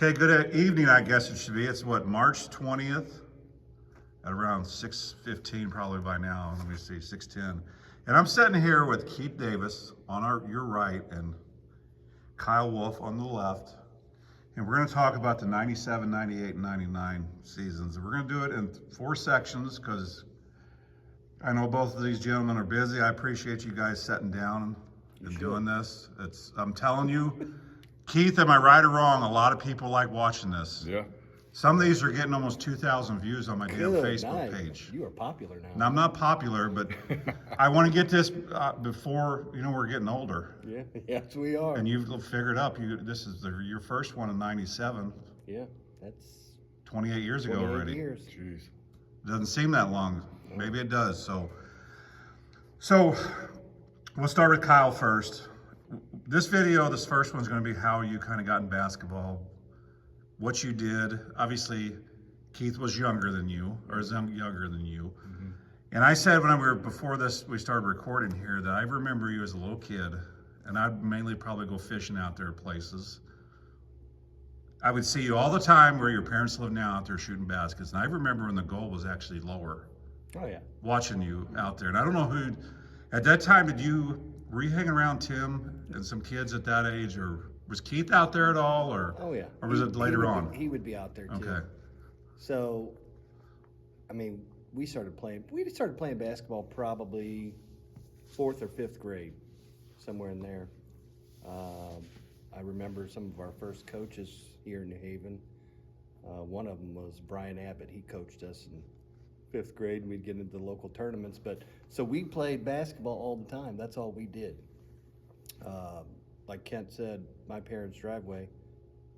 Okay, good evening, I guess it should be. It's what, March 20th at around 6:15 probably by now. Let me see, 6:10. And I'm sitting here with Keith Davis on your right and Kyle Wolfe on the left. And we're going to talk about the 97, 98, and 99 seasons. And we're going to do it in 4 sections because I know both of these gentlemen are busy. I appreciate you guys sitting down and doing this. I'm telling you, Keith, am I right or wrong? A lot of people like watching this. Yeah. Some of these are getting almost 2,000 views on my damn Facebook night. page. You are popular now. Now, I'm not popular, but I want to get this before, we're getting older. Yeah, yes, we are. And you've figured up, this is your first one in 97. Yeah, that's 28 years ago 28 already. years. Jeez. Doesn't seem that long. Maybe it does. So we'll start with Kyle first. This first one's going to be how you kind of got in basketball, what you did. Obviously, Keith was younger than you, or is younger than you. Mm-hmm. And I said before we started recording here, that I remember you as a little kid, and I'd mainly probably go fishing out there places. I would see you all the time where your parents live now out there shooting baskets. And I remember when the goal was actually lower. Oh, yeah. Watching you out there. And I don't know at that time, were you hanging around Tim and some kids at that age, or was Keith out there at all, or? Oh, yeah. Or was it later on? He would be out there, too. Okay. So, I mean, we started playing basketball probably 4th or 5th grade, somewhere in there. I remember some of our first coaches here in New Haven. One of them was Brian Abbott. He coached us in 5th grade, and we'd get into the local tournaments. So we played basketball all the time. That's all we did. Like Kent said, my parents' driveway,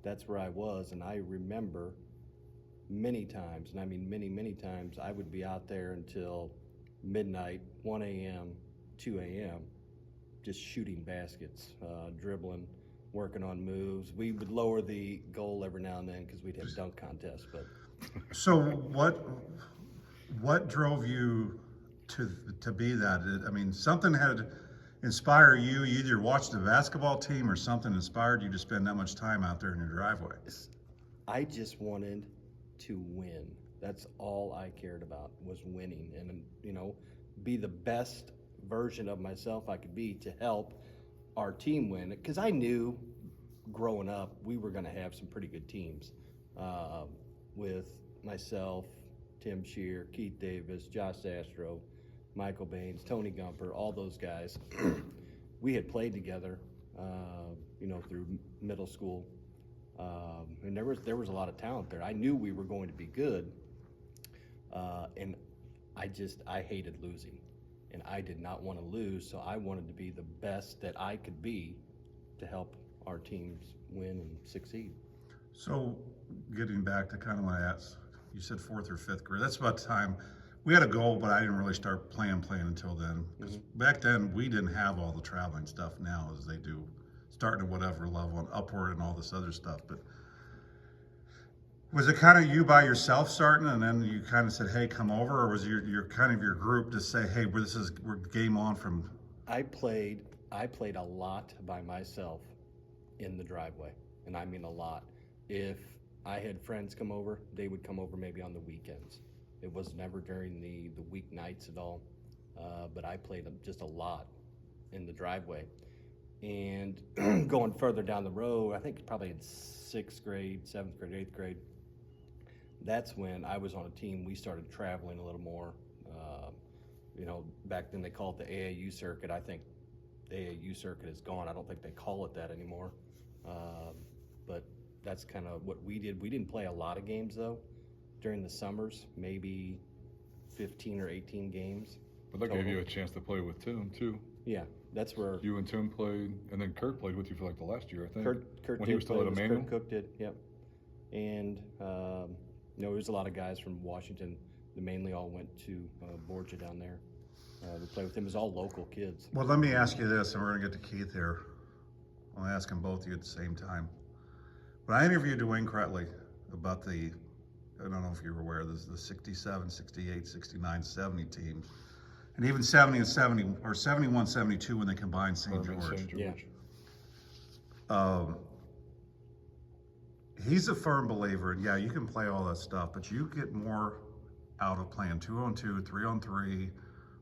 that's where I was. And I remember many times, and I mean many, many times, I would be out there until midnight, 1 a.m., 2 a.m., just shooting baskets, dribbling, working on moves. We would lower the goal every now and then because we'd have dunk contests. But So what drove you to be that? I mean, something had to inspire you. You either watched the basketball team or something inspired you to spend that much time out there in your driveway. I just wanted to win. That's all I cared about, was winning, and be the best version of myself I could be to help our team win. Because I knew growing up we were going to have some pretty good teams with myself, Tim Shear, Keith Davis, Josh Astro, Michael Baines, Tony Gumper, all those guys. We had played together, through middle school, and there was a lot of talent there. I knew we were going to be good, and I hated losing, and I did not want to lose. So I wanted to be the best that I could be to help our teams win and succeed. So getting back to kind of what I asked, you said 4th or 5th grade. That's about the time we had a goal, but I didn't really start playing until then. Because back then we didn't have all the traveling stuff now as they do, starting at whatever level and upward and all this other stuff. But was it kind of you by yourself starting, and then you kind of said, "Hey, come over," or was your kind of your group to say, "Hey, we're game on from"? I played a lot by myself in the driveway, and I mean a lot. If I had friends come over, they would come over maybe on the weekends. It was never during the weeknights at all, but I played just a lot in the driveway. And going further down the road, I think probably in 6th grade, 7th grade, 8th grade, that's when I was on a team. We started traveling a little more. Back then they called it the AAU circuit. I think the AAU circuit is gone. I don't think they call it that anymore. But that's kind of what we did. We didn't play a lot of games, though, during the summers, maybe 15 or 18 games. But that gave you a chance to play with Tim, too. Yeah, that's where you and Tim played, and then Kurt played with you for like the last year, I think. Kurt when he was still at Emmanuel. Kurt Cook did, yep. And, there was a lot of guys from Washington that mainly all went to Borgia down there to play with him. It was all local kids. Well, let me ask you this, and we're going to get to Keith here. I'll ask them both of you at the same time. When I interviewed Dwayne Cretley about I don't know if you were aware of this, the 67, 68, 69, 70 teams, and even 70 and 70, or 71, 72 when they combined St. George. Yeah. he's a firm believer, and yeah, you can play all that stuff, but you get more out of playing 2-on-2, 3-on-3,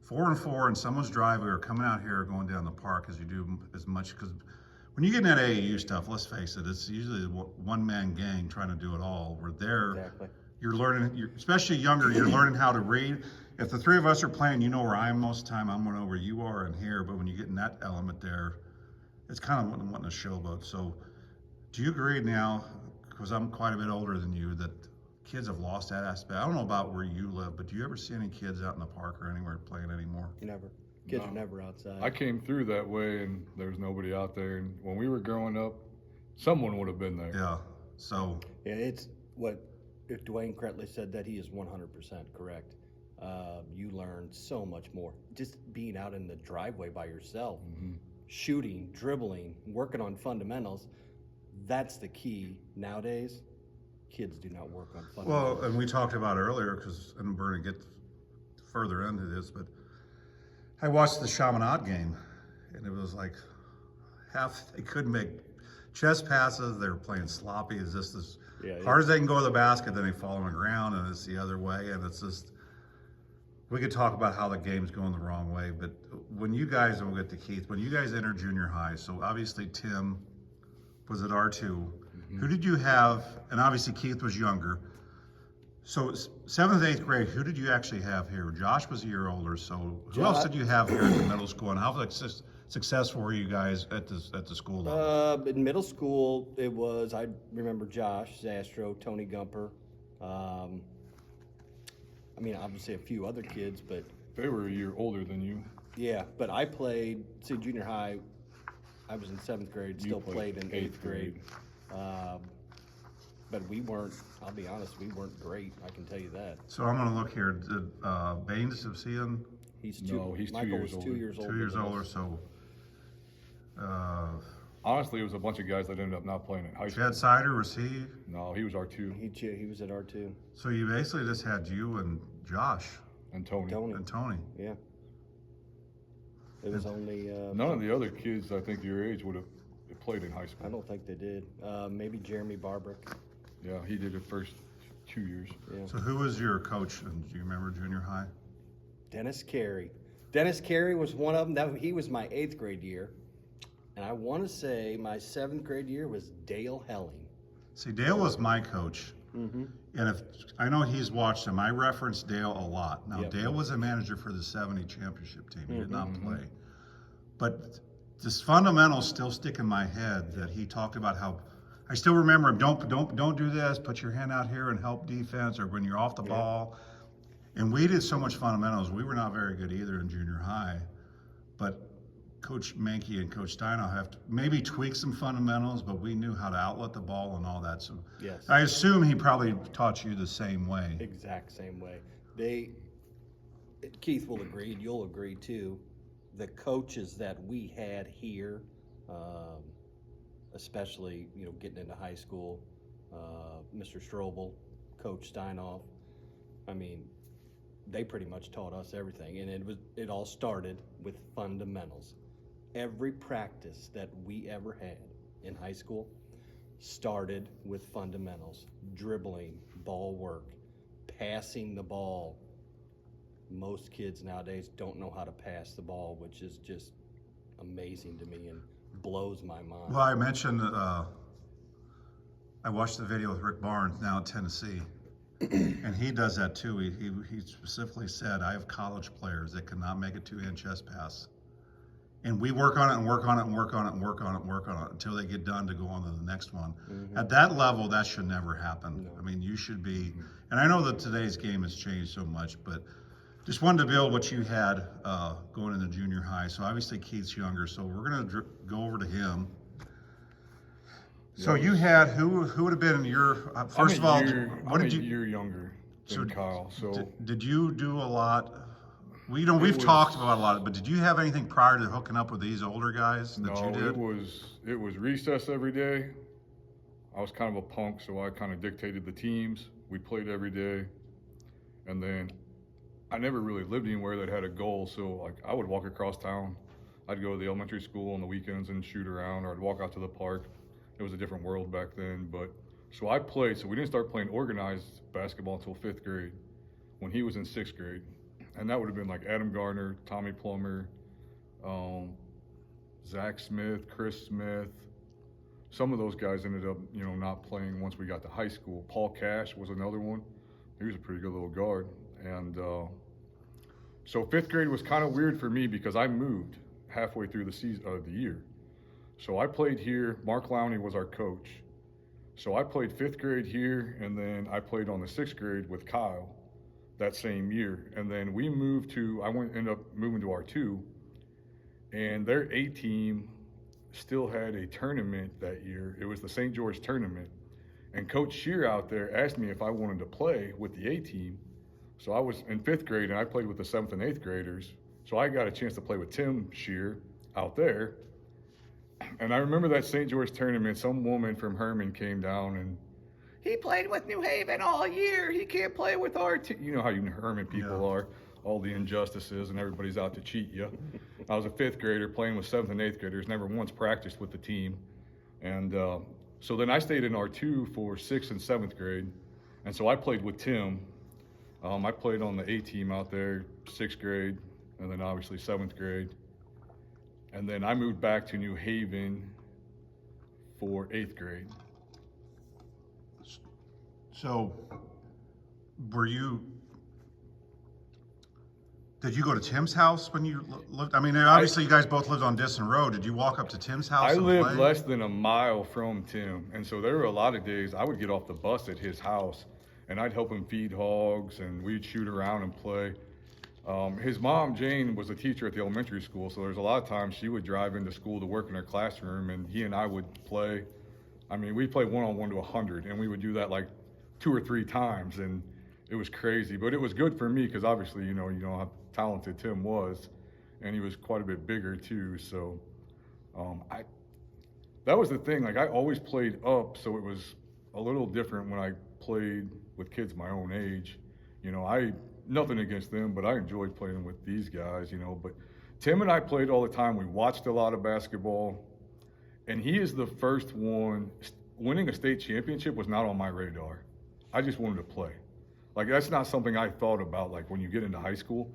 4-on-4, and someone's driving or coming out here or going down the park as you do as much. Because when you get in that AAU stuff, let's face it, it's usually a one-man gang trying to do it all. Where there, Exactly. you're learning, especially younger, you're learning how to read. If the three of us are playing, you know where I am most of the time, I'm going to know where you are and here, but when you get in that element there, it's kind of wanting a showboat. So do you agree now, because I'm quite a bit older than you, that kids have lost that aspect? I don't know about where you live, but do you ever see any kids out in the park or anywhere playing anymore? Never. Kids No. are never outside. I came through that way, and there's nobody out there. And when we were growing up, someone would have been there. Yeah, so Yeah, it's what if Dwayne Cretley said that, he is 100% correct. You learn so much more just being out in the driveway by yourself, shooting, dribbling, working on fundamentals. That's the key nowadays. Kids do not work on fundamentals. well, and we talked about earlier, because and we're going to get further into this, but I watched the Chaminade game, and it was like they couldn't make chest passes. They were playing sloppy. It's just as hard as they can go to the basket, then they fall on the ground, and it's the other way. And it's just, we could talk about how the game's going the wrong way, but when you guys, and we'll get to Keith, when you guys entered junior high, so obviously Tim was at R2. Who did you have? And obviously Keith was younger. So 7th, 8th grade, who did you actually have here? Josh was a year older, so who else did you have here at the middle school, and how successful were you guys at the school level? In middle school, it was, I remember Josh Zastro, Tony Gumper. I mean, obviously a few other kids, but They were a year older than you. yeah. But I played, see, junior high, I was in 7th grade, still played in 8th grade. But we weren't, I'll be honest, we weren't great. I can tell you that. So I'm going to look here. Did Baines, was he in? He's No, he's 2 Michael years was 2 older. years older. 2 years than us. older, so Honestly, it was a bunch of guys that ended up not playing in high school. Chad Sider, was he? No, he was R2 He was at R2. So you basically just had you and Josh and Tony. and Tony. Yeah. It was only. None of the other kids, I think, your age would have played in high school. I don't think they did. Maybe Jeremy Barbrick. Yeah, he did the first 2 years. Yeah. So who was your coach? And do you remember junior high? Dennis Carey. Dennis Carey was one of them. He was my 8th grade year. And I want to say my 7th grade year was Dale Helling. See, Dale was my coach. And if I know he's watched him, I reference Dale a lot. Now, Dale was a manager for the 70 championship team. He did not play. But this fundamentals still stick in my head that he talked about how, I still remember him, don't do this, put your hand out here and help defense, or when you're off the ball. And we did so much fundamentals. We were not very good either in junior high. But Coach Mankey and Coach Steinoff have to maybe tweak some fundamentals, but we knew how to outlet the ball and all that. So Yes. I assume he probably taught you the same way. Exact same way. Keith will agree, and you'll agree too, the coaches that we had here, especially, getting into high school, Mr. Strobel, Coach Steinoff, I mean, they pretty much taught us everything, and it all started with fundamentals. Every practice that we ever had in high school started with fundamentals: dribbling, ball work, passing the ball. Most kids nowadays don't know how to pass the ball, which is just amazing to me and blows my mind. Well, I mentioned I watched the video with Rick Barnes now at Tennessee, and he does that too. He specifically said, I have college players that cannot make a 2-hand chest pass. And we work on it and work on it and work on it and work on it and work on it until they get done to go on to the next one. At that level, that should never happen. I mean, you should be, and I know that today's game has changed so much, but just wanted to build what you had going into junior high. So obviously Keith's younger, so we're going to go over to him. So you had, who would have been in your, first of all, what did you? I'm a year younger than Kyle, so. Did you do a lot? We've talked about a lot, but did you have anything prior to hooking up with these older guys that you did? No, it was recess every day. I was kind of a punk, so I kind of dictated the teams. We played every day. And then I never really lived anywhere that had a goal, so like I would walk across town. I'd go to the elementary school on the weekends and shoot around, or I'd walk out to the park. It was a different world back then, but So I played, so we didn't start playing organized basketball until 5th grade when he was in 6th grade. And that would have been like Adam Garner, Tommy Plummer, Zach Smith, Chris Smith. Some of those guys ended up, not playing once we got to high school. Paul Cash was another one. He was a pretty good little guard. And so 5th grade was kind of weird for me because I moved halfway through the season of the year. So I played here. Mark Lowney was our coach. So I played 5th grade here, and then I played on the 6th grade with Kyle that same year. And then we moved to, ended up moving to R2, and their A team still had a tournament that year. It was the St. George tournament. And Coach Shear out there asked me if I wanted to play with the A team. So I was in 5th grade, and I played with the 7th and 8th graders. So I got a chance to play with Tim Shear out there. And I remember that St. George tournament, some woman from Herman came down and, he played with New Haven all year. He can't play with our team. You know how you Herman people are, all the injustices, and everybody's out to cheat you. I was a 5th grader playing with 7th and 8th graders, never once practiced with the team. And so then I stayed in R2 for 6th and 7th grade. And so I played with Tim. I played on the A team out there, 6th grade, and then obviously 7th grade. And then I moved back to New Haven for 8th grade. So, did you go to Tim's house when you lived? I mean, obviously you guys both lived on Disson Road. Did you walk up to Tim's house? I and lived play? less than a mile from Tim. And so there were a lot of days I would get off the bus at his house and I'd help him feed hogs and we'd shoot around and play. His mom, Jane, was a teacher at the elementary school. So there's a lot of times she would drive into school to work in her classroom and he and I would play. I mean, we'd play 1-on-1 to 100 and we would do that like 2 or 3 times, and it was crazy. But it was good for me because obviously, you know how talented Tim was, and he was quite a bit bigger too. So that was the thing. Like I always played up, so it was a little different when I played with kids my own age. Nothing against them, but I enjoyed playing with these guys. But Tim and I played all the time. We watched a lot of basketball, and he is the first one. Winning a state championship was not on my radar. I just wanted to play. Like, that's not something I thought about, like, when you get into high school.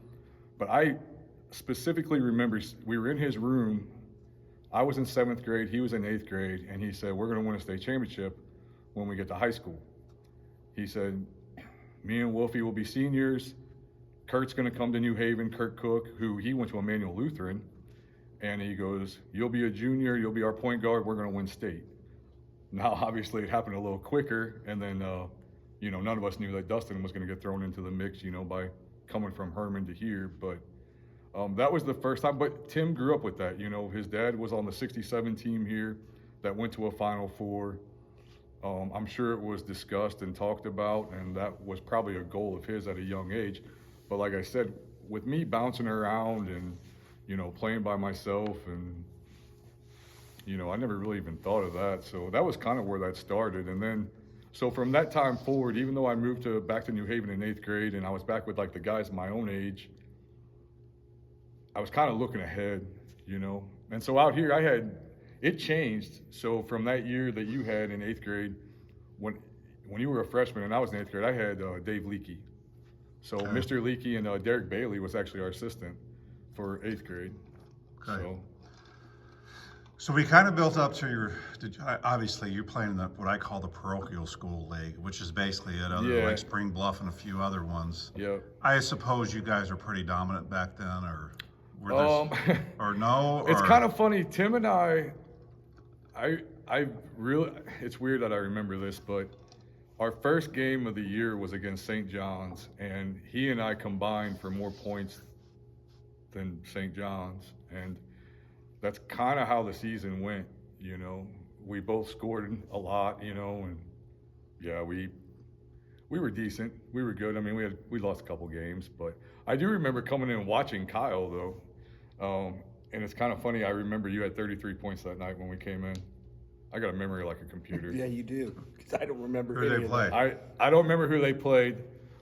But I specifically remember we were in his room. I was in 7th grade. He was in 8th grade. And he said, we're going to win a state championship when we get to high school. He said, me and Wolfe will be seniors. Kurt's going to come to New Haven, Kurt Cook, who he went to Emmanuel Lutheran. And he goes, you'll be a junior. You'll be our point guard. We're going to win state. Now, obviously, it happened a little quicker. And then, none of us knew that Dustin was going to get thrown into the mix, by coming from Herman to here. But that was the first time. But Tim grew up with that. His dad was on the 67 team here that went to a Final Four. I'm sure it was discussed and talked about, and that was probably a goal of his at a young age. But like I said, with me bouncing around and, playing by myself and, I never really even thought of that. So that was kind of where that started. And then, so from that time forward, even though I moved back to New Haven in 8th grade and I was back with like the guys my own age, I was kind of looking ahead, And so out here it changed. So from that year that you had in 8th grade, when you were a freshman and I was in 8th grade, I had Dave Leakey. So okay. Mr. Leakey and Derek Bailey was actually our assistant for 8th grade. Okay. So we kind of built up to obviously you're playing in what I call the parochial school league, which is basically it, other than like Spring Bluff and a few other ones. Yeah. I suppose you guys were pretty dominant back then, or were or no? It's kind of funny. Tim and I really, it's weird that I remember this, but our first game of the year was against St. John's, and he and I combined for more points than St. John's, and that's kind of how the season went. We both scored a lot, and yeah, we were decent. We were good. I mean, we lost a couple games, but I do remember coming in and watching Kyle though, and it's kind of funny. I remember you had 33 points that night when we came in. I got a memory like a computer. Yeah, you do. Because I don't remember who they played. I don't remember who they played,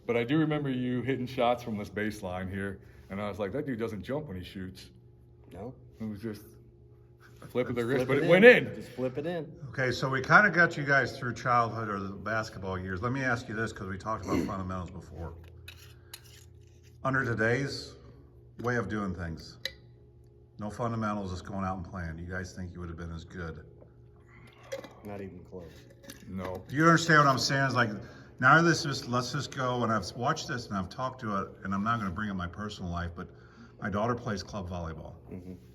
but I do remember you hitting shots from this baseline here, and I was like, that dude doesn't jump when he shoots. No. It was just flip of the wrist, Flip but it went in. Just flip it in. Okay, so we kind of got you guys through childhood or the basketball years. Let me ask you this, because we talked about fundamentals before. Under today's way of doing things, no fundamentals, just going out and playing. You guys think you would have been as good? Not even close. No. Do you understand what I'm saying? It's like, now let's just go, and I've watched this and I've talked to it, and I'm not going to bring up my personal life, but my daughter plays club volleyball.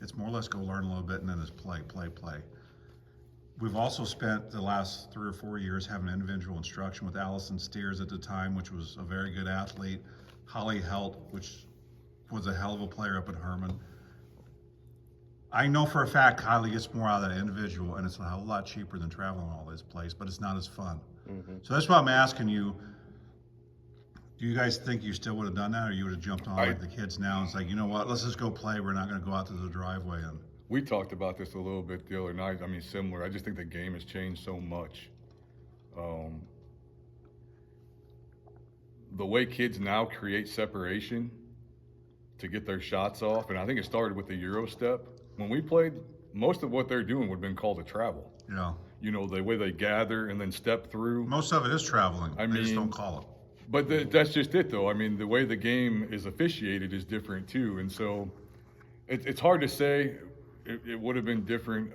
It's more or less go learn a little bit and then just play. We've also spent the last 3 or 4 years having individual instruction with Allison Steers at the time, which was a very good athlete. Holly Helt, which was a hell of a player up at Herman. I know for a fact Kylie gets more out of that individual, and it's a whole lot cheaper than traveling all this place, but it's not as fun. So that's why I'm asking you, do you guys think you still would have done that, or you would have jumped on like the kids now and say, you know what, let's just go play, we're not going to go out to the driveway? And We talked about this a little bit the other night. I mean, similar. I just think the game has changed so much. The way kids now create separation to get their shots off, and I think it started with the Euro step. When we played, most of what they're doing would have been called a travel. yeah, You know, the way they gather and then step through. most of it is traveling. I They just mean, don't call it. But that's just it, though. I mean, the way the game is officiated is different, too. And so it's hard to say. It would have been different.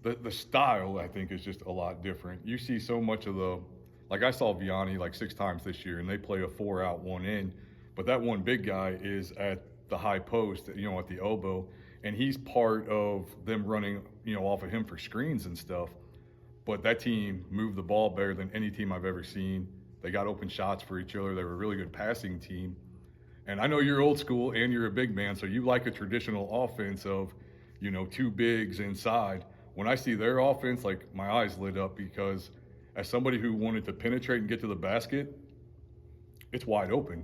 The style, I think, is just a lot different. You see so much of like I saw Vianney like 6 times this year, and they play a 4 out, 1 in. But that one big guy is at the high post, you know, at the elbow, and he's part of them running, you know, off of him for screens and stuff. But that team moved the ball better than any team I've ever seen. They got open shots for each other. They were a really good passing team. And I know you're old school and you're a big man, so you like a traditional offense of, you know, 2 bigs inside. When I see their offense, like my eyes lit up, because as somebody who wanted to penetrate and get to the basket, it's wide open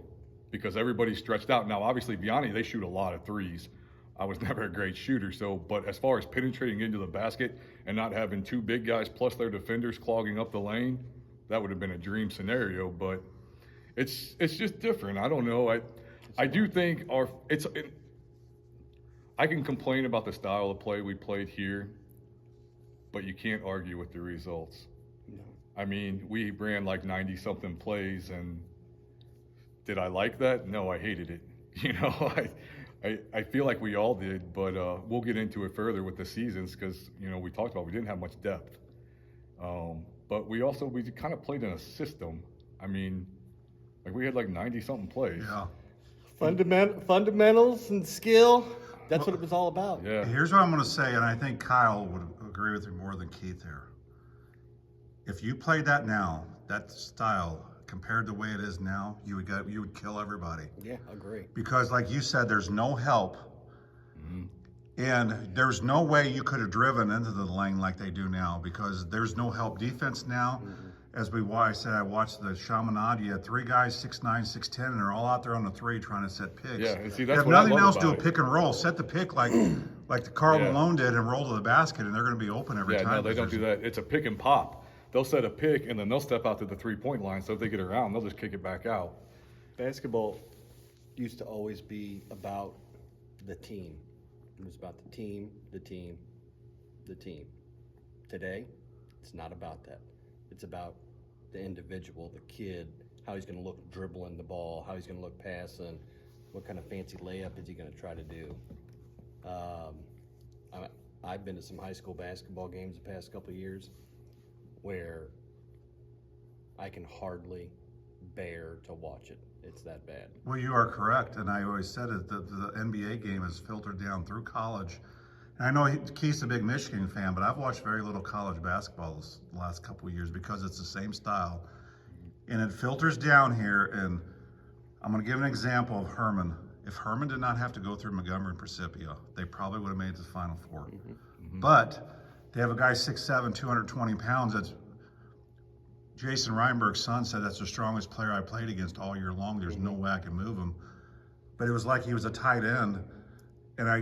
because everybody's stretched out. Now, obviously, Vianney, they shoot a lot of threes. I was never a great shooter, but as far as penetrating into the basket and not having 2 big guys plus their defenders clogging up the lane, that would have been a dream scenario. But it's just different. I don't know. I do think I can complain about the style of play we played here, but you can't argue with the results. No. I mean, we ran like 90-something plays, and did I like that? No, I hated it. You know, I feel like we all did, but we'll get into it further with the seasons because, you know, we talked about we didn't have much depth. But we kind of played in a system. I mean, like we had like 90-something plays. Yeah. Fundamentals and skill, that's what it was all about. Yeah. Here's what I'm going to say, and I think Kyle would agree with me more than Keith here. If you played that now, that style, compared to the way it is now, you would kill everybody. Yeah, I agree. Because like you said, there's no help. And there's no way you could have driven into the lane like they do now, because there's no help defense now. As I watched the Chaminade, you had 3 guys, 6'9", 6'10", and they're all out there on the 3 trying to set picks. Yeah, and see, If that's what I nothing love else, about do a it. pick and roll, set the pick like the Carl Yeah. Malone did, and roll to the basket, and they're going to be open every Yeah, time. no, they don't do that. It's a pick and pop. They'll set a pick, and then they'll step out to the 3-point line. So if they get around, they'll just kick it back out. Basketball used to always be about the team. It was about the team. Today, it's not about that. It's about the individual, the kid, how he's going to look dribbling the ball, how he's going to look passing, what kind of fancy layup is he going to try to do. I've been to some high school basketball games the past couple of years where I can hardly bear to watch it. It's that bad. Well, you are correct, and I always said it. The NBA game is filtered down through college. And I know Keith's a big Michigan fan, but I've watched very little college basketball this last couple of years because it's the same style, and it filters down here. And I'm going to give an example of Herman. If Herman did not have to go through Montgomery and Precipia, they probably would have made it to the Final Four. But they have a guy 6'7", 220 pounds. That's Jason Reinberg's son said that's the strongest player I played against all year long. There's no way I can move him. But it was like he was a tight end. And I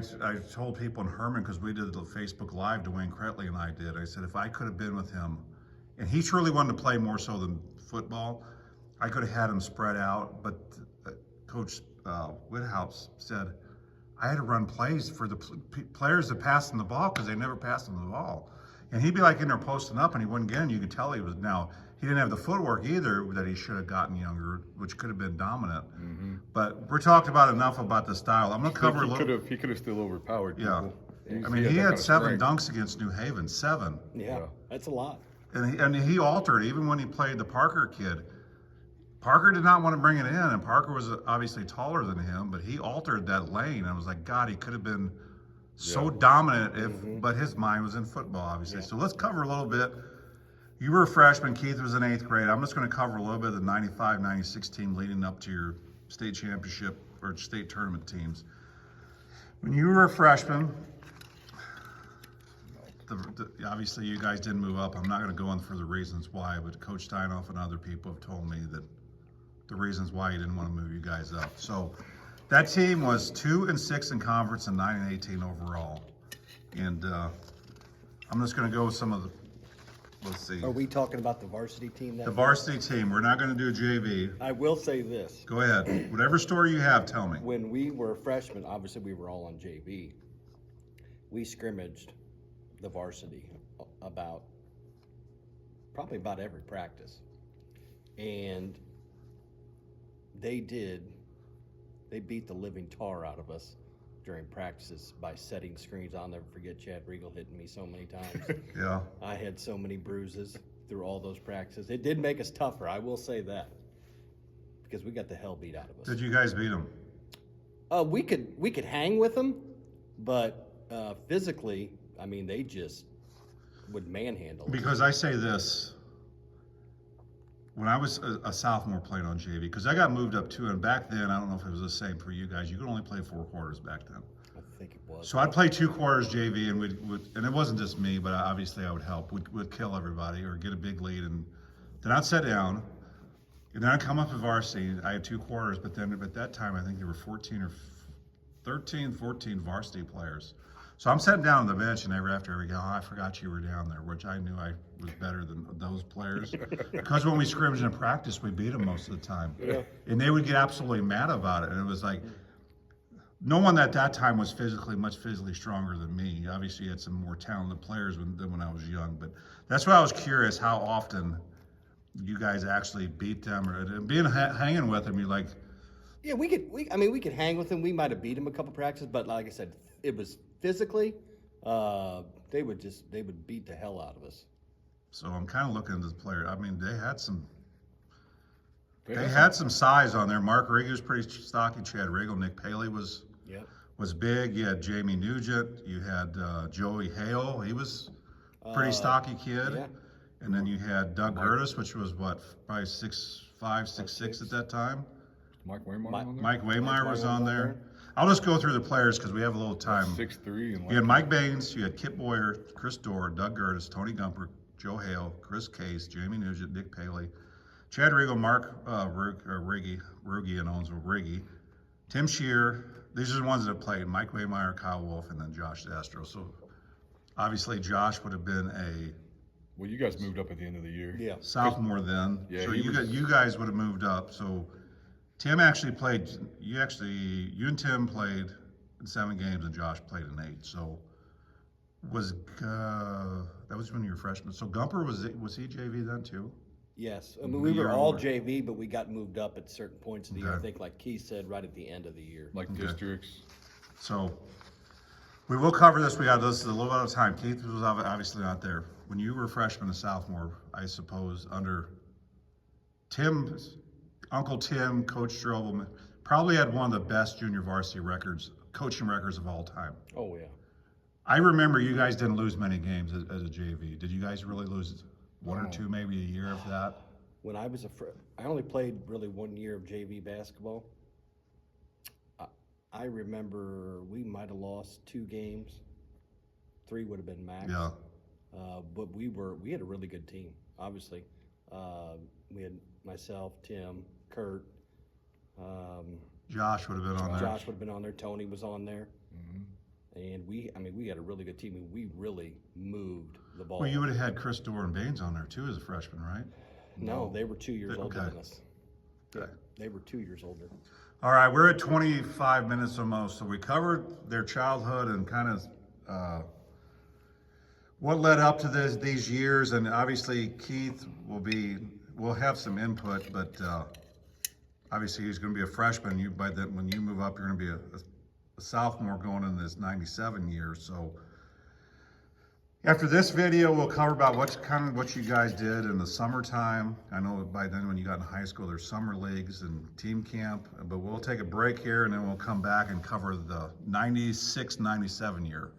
told people in Herman, because we did the Facebook Live, Dwayne Cretley and I did, I said, if I could have been with him, and he truly wanted to play more so than football, I could have had him spread out. But Coach Whithouse said, I had to run plays for the players that passed him the ball because they never passed him the ball. And he'd be like in there posting up and he wouldn't get in. You could tell he was he didn't have the footwork either that he should have gotten younger, which could have been dominant. But we're talking about enough about the style. I'm going to cover a little. He could have still overpowered people. I mean, he had 7 dunks against New Haven, 7. Yeah, that's a lot. And he altered, even when he played the Parker kid. Parker did not want to bring it in, and Parker was obviously taller than him, but he altered that lane. I was like, God, he could have been so dominant but his mind was in football, obviously. So let's cover a little bit. You were a freshman, Keith was in 8th grade. I'm just going to cover a little bit of the 95, 96 team leading up to your state championship or state tournament teams. When you were a freshman, obviously you guys didn't move up. I'm not going to go in for the reasons why, but Coach Steinhoff and other people have told me that the reasons why he didn't want to move you guys up. So that team was 2-6 in conference and 9-18 overall. And I'm just going to go with some of the, let's see. Are we talking about the varsity team? The varsity team. We're not going to do JV. I will say this. Go ahead. Whatever story you have, tell me. When we were freshmen, obviously we were all on JV. We scrimmaged the varsity probably about every practice. And they beat the living tar out of us during practices by setting screens. I'll never forget Chad Riegel hitting me so many times. Yeah. I had so many bruises through all those practices. It did make us tougher, I will say that, because we got the hell beat out of us. Did you guys beat them? We could hang with them, but physically, I mean, they just would manhandle us. Because I say this, when I was a sophomore playing on JV, because I got moved up too, and back then, I don't know if it was the same for you guys, you could only play 4 quarters back then. I think it was. So I'd play 2 quarters JV, and it wasn't just me, but obviously I would help. We'd kill everybody or get a big lead, and then I'd sit down, and then I'd come up to varsity. I had 2 quarters, but then at that time, I think there were 14 varsity players. So I'm sitting down on the bench, and after every game, I forgot you were down there, which I knew I was better than those players. Because when we scrimmaged in practice, we beat them most of the time. Yeah. And they would get absolutely mad about it. And it was like, no one at that time was much physically stronger than me. Obviously, you had some more talented players than when I was young. But that's why I was curious how often you guys actually beat them. Or hanging with them, you're like... Yeah, we could hang with them. We might have beat them a couple practices, but like I said, it was physically, they would beat the hell out of us. So I'm kind of looking at this player. I mean, they had some size on there. Mark Riggy was pretty stocky. Chad Riegel, Nick Paley was big. You had Jamie Nugent. You had Joey Hale. He was a pretty stocky kid. Yeah. And then you had Doug Gertis, which was probably 6'5", 6'6" at that time. Mike Waymeyer on there? Mike Waymeyer was on there. I'll just go through the players because we have a little time. 6'3" and You had Mike Baines, you had Kip Boyer, Chris Dorr, Doug Gertis, Tony Gumper, Joe Hale, Chris Case, Jamie Nugent, Nick Paley, Chad Riegel, Mark Riggy, and Owensville Riggy, Tim Shear. These are the ones that played. Mike Waymeyer, Kyle Wolfe, and then Josh Astro. So obviously Josh would have been Well, you guys moved up at the end of the year. Yeah. sophomore then. Yeah, so he you guys would have moved up. So Tim actually played. You and Tim played in 7 games, and Josh played in 8. So that was when you were freshman. So Gumper was he JV then too? Yes, I mean, we were all JV, but we got moved up at certain points of the year. I think, like Keith said, right at the end of the year. Like districts. So we will cover this. We got this a little bit of time. Keith was obviously not there when you were a freshman and sophomore. I suppose under Uncle Tim, Coach Strobel, probably had one of the best junior varsity coaching records of all time. Oh, yeah. I remember you guys didn't lose many games as a JV. Did you guys really lose 1 or 2, maybe a year of that? When I was I only played really 1 year of JV basketball. I remember we might have lost 2 games. 3 would have been max. Yeah. But we had a really good team, obviously. We had myself, Tim, Kurt. Josh would have been on there. Josh would have been on there. Tony was on there. And we had a really good team. And we really moved the ball. Well, you would have had Chris Dorr and Baines on there too as a freshman, right? No, they were 2 years older Okay. than us. Okay. They were 2 years older. All right, we're at 25 minutes almost, so we covered their childhood and kind of what led up to these years, and obviously Keith will have some input, but obviously he's going to be a freshman. By then, when you move up, you're going to be a sophomore going in this 97 years. So after this video, we'll cover about what you guys did in the summertime. I know by then when you got in high school, there's summer leagues and team camp, but we'll take a break here and then we'll come back and cover the 96-97 year.